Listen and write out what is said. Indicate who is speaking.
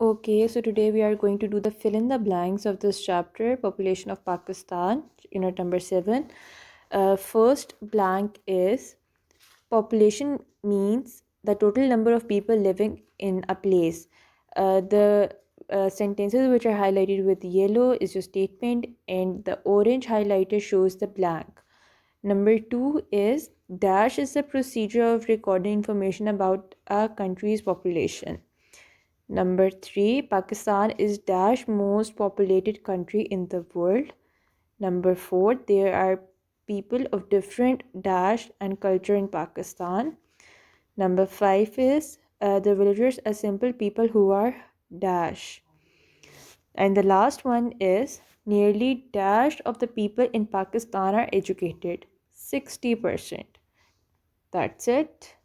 Speaker 1: Okay, so today we are going to do the fill in the blanks of this chapter, population of Pakistan, unit number 7. First blank is population means the total number of people living in a place. The sentences which are highlighted with yellow is your statement, and the orange highlighter shows the blank. Number 2 is dash is the procedure of recording information about a country's population. Number 3, Pakistan is dash most populated country in the world. Number 4, there are people of different dash and culture in Pakistan. Number 5 is the villagers are simple people who are dash. And the last one is nearly dash of the people in Pakistan are educated. 60%. That's it.